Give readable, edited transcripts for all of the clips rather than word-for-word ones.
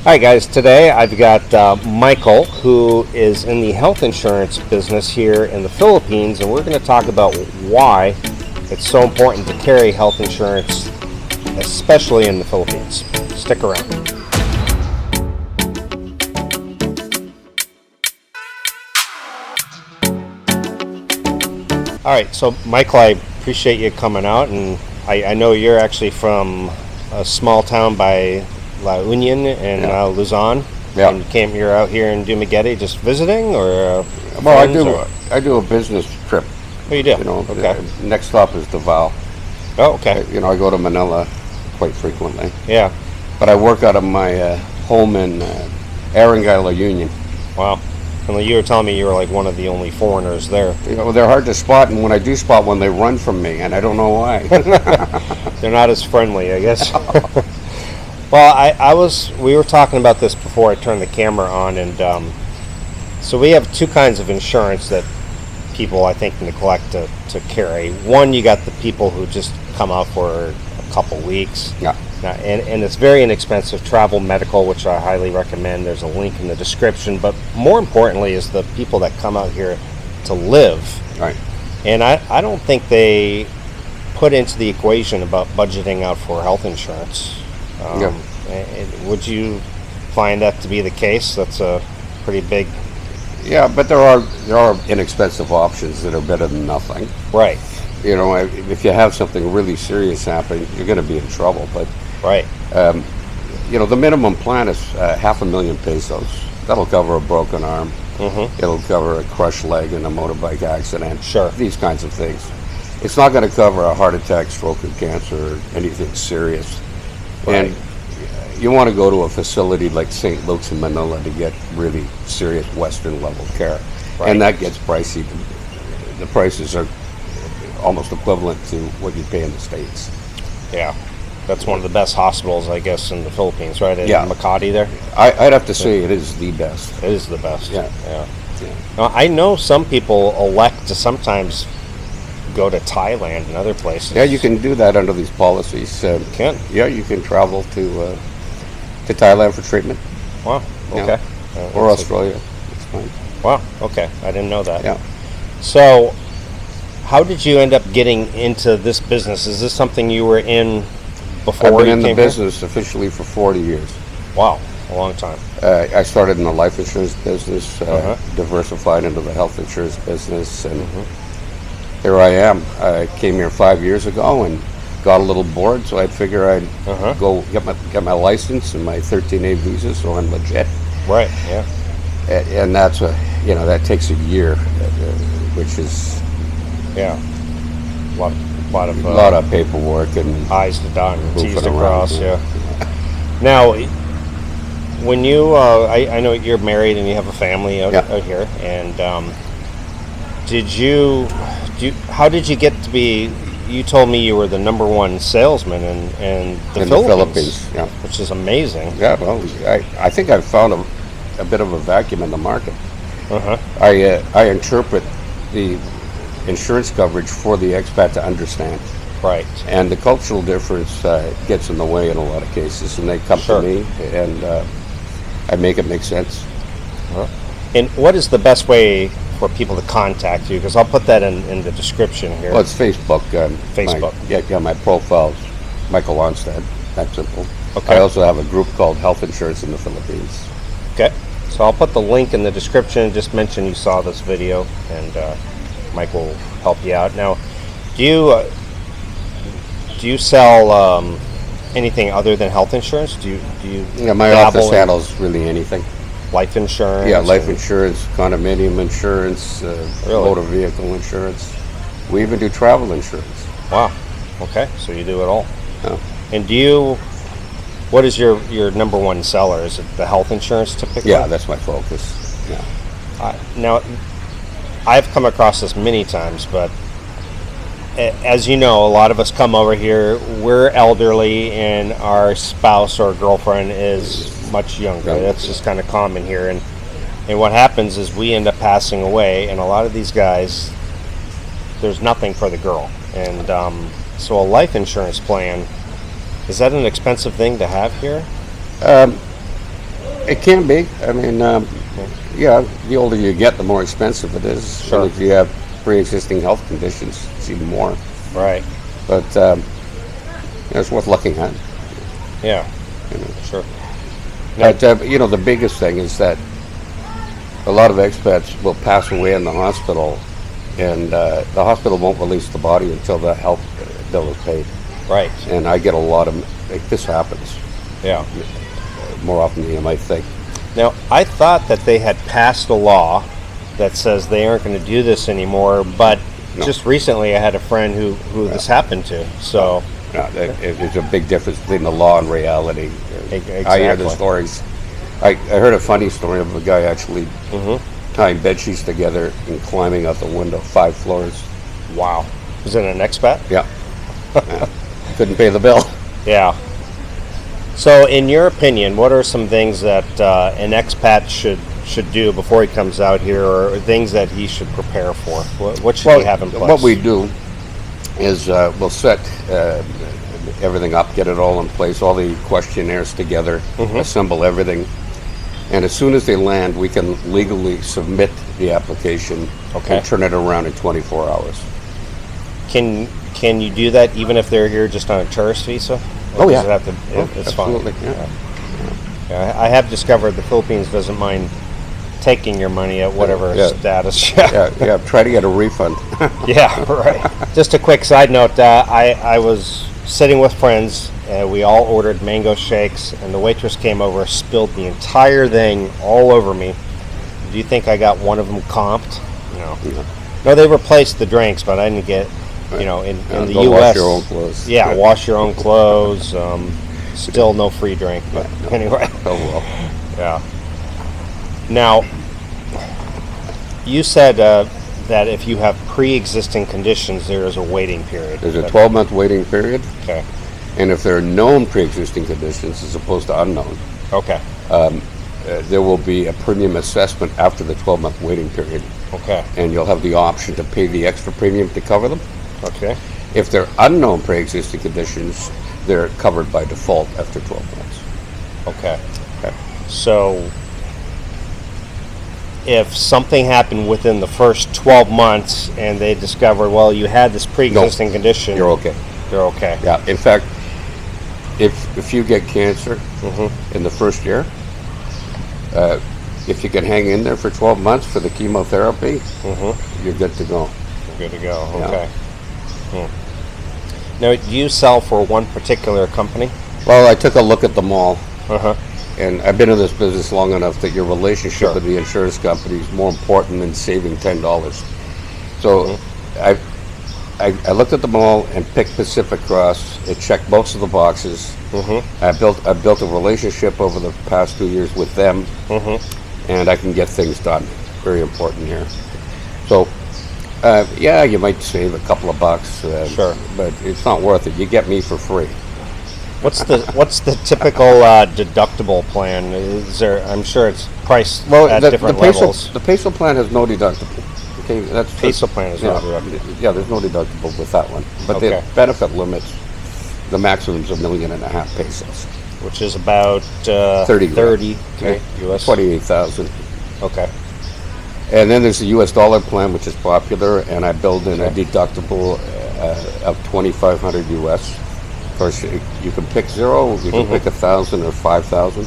Hi guys, today I've got Michael, who is in the health insurance business here in the Philippines, and we're going to talk about why it's so important to carry health insurance, especially in the Philippines. Stick around. All right, so Michael, I appreciate you coming out, and I know you're actually from a small town by La Union in Luzon. Yeah. And you're out here in Dumaguete just visiting, or well, I do a business trip. Oh, you do? Okay. The next stop is Davao. Oh, okay. I go to Manila quite frequently. Yeah. But I work out of my home in Barangay La Union. Wow. And you were telling me you were like one of the only foreigners there. They're hard to spot, and when I do spot one, they run from me, and I don't know why. They're not as friendly, I guess. Well, we were talking about this before I turned the camera on, and so we have two kinds of insurance that people, I think, neglect to carry. One, you got the people who just come out for a couple weeks. Yeah. And it's very inexpensive. Travel medical, which I highly recommend. There's a link in the description. But more importantly is the people that come out here to live. Right. And I don't think they put into the equation about budgeting out for health insurance. Would you find that to be the case? That's a pretty big... Yeah, but there are inexpensive options that are better than nothing. Right. If you have something really serious happen, you're going to be in trouble. But right. The minimum plan is 500,000 pesos. That'll cover a broken arm. Mm-hmm. It'll cover a crushed leg in a motorbike accident. Sure. These kinds of things. It's not going to cover a heart attack, stroke, or cancer, or anything serious. Right. And you want to go to a facility like St. Luke's in Manila to get really serious Western level care. Right. And that gets pricey. The prices are almost equivalent to what you pay in the States. Yeah. That's one of the best hospitals, I guess, in the Philippines, right? In Makati there? I'd have to say it is the best. It is the best. Yeah. Now, I know some people elect to sometimes go to Thailand and other places. Yeah, you can do that under these policies. You can? Yeah, you can travel to Thailand for treatment. Wow, okay. Yeah. Or Australia. It's fine. Wow, okay. I didn't know that. Yeah. So, how did you end up getting into this business? Is this something you were in before I've been you in came the business officially for 40 years. Wow, a long time. I started in the life insurance business, diversified into the health insurance business, and here I am. I came here 5 years ago and got a little bored, so I'd figure I'd go get my license and my 13A visa, so I'm legit. Right. Yeah. And that's that takes a year, which is a lot of paperwork and I's to dot and T's to around, cross. Yeah. Now, when you, I know you're married and you have a family out here, and how did you get to be? You told me you were the #1 salesman in the Philippines, which is amazing. Yeah, well, I think I've found a bit of a vacuum in the market. I interpret the insurance coverage for the expat to understand. Right. And the cultural difference gets in the way in a lot of cases, and they come to me, and I make it make sense. And what is the best way for people to contact you? Because I'll put that in the description here. Well, it's Facebook. Facebook. My profile's Michael Onstad. That's simple. Okay. I also have a group called Health Insurance in the Philippines. Okay. So I'll put the link in the description. Just mention you saw this video, and Mike will help you out. Now, do you sell anything other than health insurance? Do you? Yeah, my office handles really anything. Life insurance? Yeah, life insurance, condominium insurance, motor vehicle insurance. We even do travel insurance. Wow. Okay, so you do it all. Yeah. And what is your #1 seller? Is it the health insurance typically? Yeah, that's my focus. Yeah. Now, I've come across this many times, but as you know, a lot of us come over here, we're elderly, and our spouse or girlfriend is much younger. That's just kind of common here. And what happens is we end up passing away, and a lot of these guys, there's nothing for the girl. And so a life insurance plan, is that an expensive thing to have here? It can be. I mean, yeah, the older you get, the more expensive it is. Sure. And if you have pre-existing health conditions, it's even more. Right. But it's worth looking at. Yeah. You know. Sure. But the biggest thing is that a lot of expats will pass away in the hospital, and the hospital won't release the body until the health bill is paid. Right. And I get a lot of this happens Yeah. more often than you might think. Now, I thought that they had passed a law that says they aren't going to do this anymore, but No. just recently I had a friend who this happened to. So, There's a big difference between the law and reality. Exactly. I hear the stories. I heard a funny story of a guy actually tying bed sheets together and climbing out the window 5 floors. wow. Was it an expat? Yeah. Yeah. Couldn't pay the bill. Yeah. So, in your opinion, what are some things that an expat should do before he comes out here, or things that he should prepare for? What should he have in place? What we do is we'll set everything up, get it all in place, all the questionnaires together, assemble everything, and as soon as they land, we can legally submit the application and turn it around in 24 hours. Can you do that even if they're here just on a tourist visa? Or Oh, does yeah. it have to, it's Absolutely, fine. yeah. Yeah, I have discovered the Philippines doesn't mind taking your money at whatever Yeah. status. Yeah, try to get a refund. Yeah, right. Just a quick side note, I was sitting with friends, and we all ordered mango shakes, and the waitress came over, spilled the entire thing all over me. Do you think I got one of them comped? No. No, they replaced the drinks, but I didn't get, in the Go U.S. wash your own clothes. Yeah, wash your own clothes. Still no free drink, but anyway. Oh, well. Yeah. Now, you said that if you have pre-existing conditions, there is a waiting period. There's a 12-month waiting period, Okay. and if there are known pre-existing conditions as opposed to unknown, Okay. there will be a premium assessment after the 12-month waiting period, Okay. and you'll have the option to pay the extra premium to cover them. Okay. If they're unknown pre-existing conditions, they're covered by default after 12 months. Okay. So, if something happened within the first 12 months and they discovered, well, you had this pre-existing condition, You're okay. you're okay. Yeah. In fact, if you get cancer in the first year, if you can hang in there for 12 months for the chemotherapy, you're good to go. You're good to go. Yeah. Okay. Now, do you sell for one particular company? Well, I took a look at them all, Uh-huh. and I've been in this business long enough that your relationship Sure. with the insurance company is more important than saving $10. So I looked at them all and picked Pacific Cross. It checked most of the boxes. I built a relationship over the past 2 years with them, and I can get things done. Very important here. So, yeah, you might save a couple of bucks, Sure. but it's not worth it. You get me for free. What's the typical deductible plan? Is there? I'm sure it's priced at different levels. The PASO plan has no deductible. Okay, that's PASO plan is not deductible. Yeah, there's no deductible with that one. But Okay. the benefit limits, the maximum's $1.5 million pesos. Which is about 30 okay, US. 28,000. Okay. And then there's the U.S. dollar plan, which is popular, and I build in a deductible of 2,500 US. Of course, you can pick zero, you can pick 1,000 or 5,000.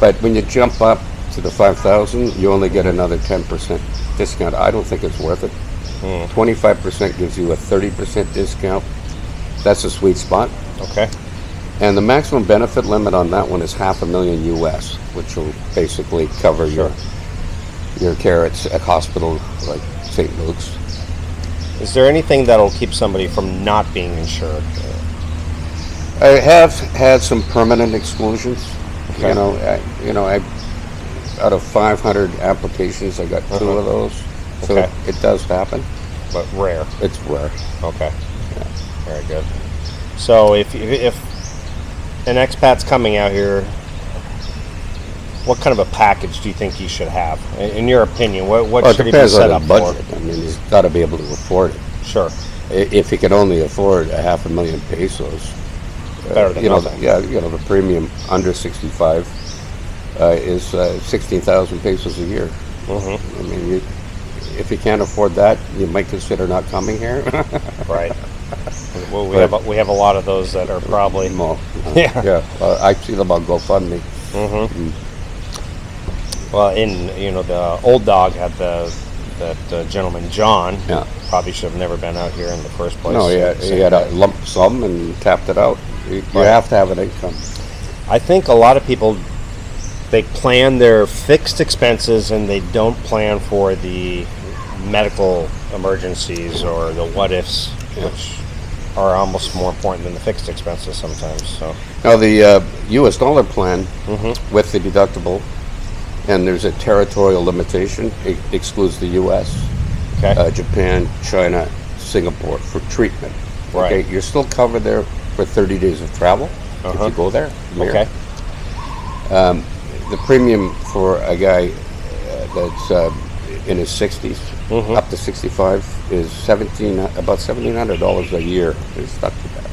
But when you jump up to the 5,000, you only get another 10% discount. I don't think it's worth it. 25% gives you a 30% discount. That's a sweet spot. Okay. And the maximum benefit limit on that one is $500,000 US, which will basically cover your care at hospital like St. Luke's. Is there anything that'll keep somebody from not being insured? I have had some permanent exclusions. Okay. I out of 500 applications, I got 2 of those. So Okay. it does happen. But rare. It's rare. Okay. Very good. So if an expat's coming out here, what kind of a package do you think you should have? In your opinion, what Well, it should he be depends set on up his budget. for? I mean, he's got to be able to afford it. Sure. If he can only afford a $500,000 pesos, Better than nothing. the premium under 65 is 16,000 pesos a year. Mm-hmm. I mean, if you can't afford that, you might consider not coming here. Right. Well, we have a lot of those that are probably. Well, Yeah. I see them on GoFundMe. Mm-hmm. Well, the old dog had that gentleman John. Yeah. Probably should have never been out here in the first place. No, he had a lump sum and tapped it out. You have to have an income. I think a lot of people, they plan their fixed expenses and they don't plan for the medical emergencies or the what ifs, which are almost more important than the fixed expenses sometimes. So Now the U.S. dollar plan Mm-hmm. with the deductible, and there's a territorial limitation. It excludes the U.S., okay, Japan, China, Singapore for treatment. Right. Okay, you're still covered there for 30 days of travel if Uh-huh. you go there. okay, The premium for a guy that's in his 60s, Mhm. up to 65, is about $1,700 a year. It's not too bad.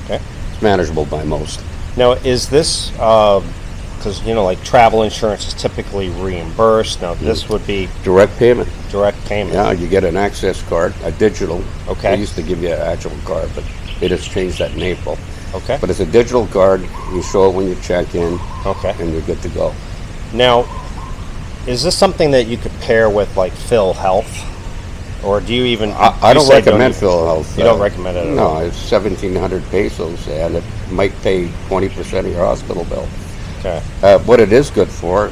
okay. It's manageable by most. Now, is this because like travel insurance is typically reimbursed? Now, this would be Direct payment. direct payment. Yeah, you get an access card, a digital. Okay. They used to give you an actual card, but they just changed that in April. Okay. But it's a digital card. You show it when you check in, Okay. and you're good to go. Now, is this something that you could pair with like Phil Health, or do you even? I don't recommend Phil Health. You don't recommend it at all? No, it's 1,700 pesos, and it might pay 20% of your hospital bill. Okay. What it is good for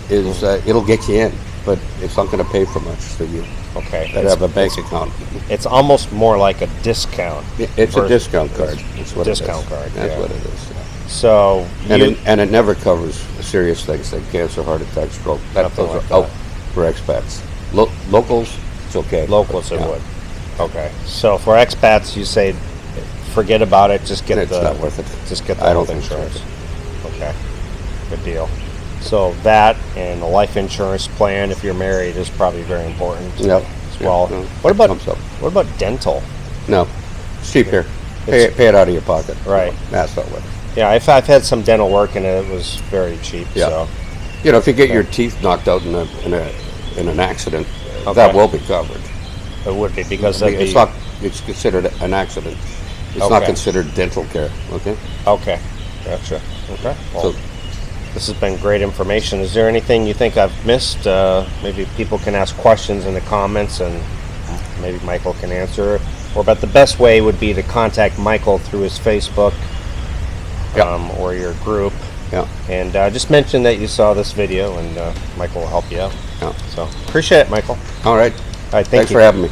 is it'll get you in, but it's not going to pay for much for you. Okay. That have a bank account. It's almost more like a discount. It's a versus- discount card. That's what discount it is. card, That's yeah. what it is. Yeah. So And it never covers serious things like cancer, heart attack, stroke. Nothing Those like are that. out for expats. Locals, it's okay. locals it Yeah. would. Okay. So for expats, you say forget about it. Just get It's the not worth it. Just get the I don't health think so. insurance. Okay. Good deal. So that and the life insurance plan, if you're married, is probably very important Yep. as well. Yeah, no, What about thumbs up. what about dental? No, it's cheap here. Pay it out of your pocket. Right. That's not worth it. Yeah, I've had some dental work and it was very cheap. Yeah. So You know, if you get your teeth knocked out in an accident, Okay. that will be covered. it would be because I mean, that'd be it's considered an accident. It's Okay. not considered dental care. Okay. okay. Gotcha. Okay. Well, So this has been great information. Is there anything you think I've missed? Maybe people can ask questions in the comments and maybe Michael can answer. Or but the best way would be to contact Michael through his Facebook Yeah. or your group. yeah. And just mention that you saw this video and Michael will help you out. Yeah. So appreciate it, Michael. All right. All right, Thanks you. for having me.